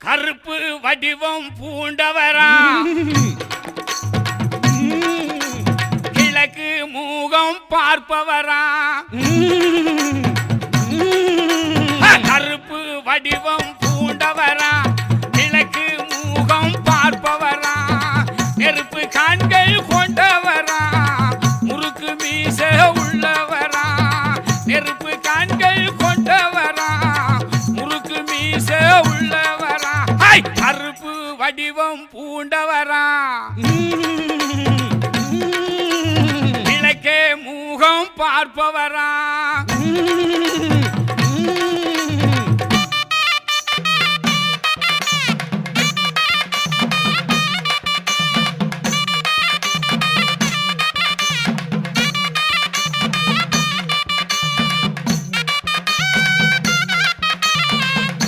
கருப்பு வடிவம் பூண்டவரா கிழக்கு மூகம் பார்ப்பவரா கருப்பு வடிவம் பூண்டவரா கிழக்கு மூகம் பார்ப்பவரா நெருப்பு கண்கள் கொண்டவரா முறுக்கு மீச உள்ளவரா நெருப்பு கண்கள் கொண்டவரா முறுக்கு மீச உள்ளவரா கருப்பு வடிவம் பூண்டவரா கிழக்கே மூகம் பார்ப்பவரா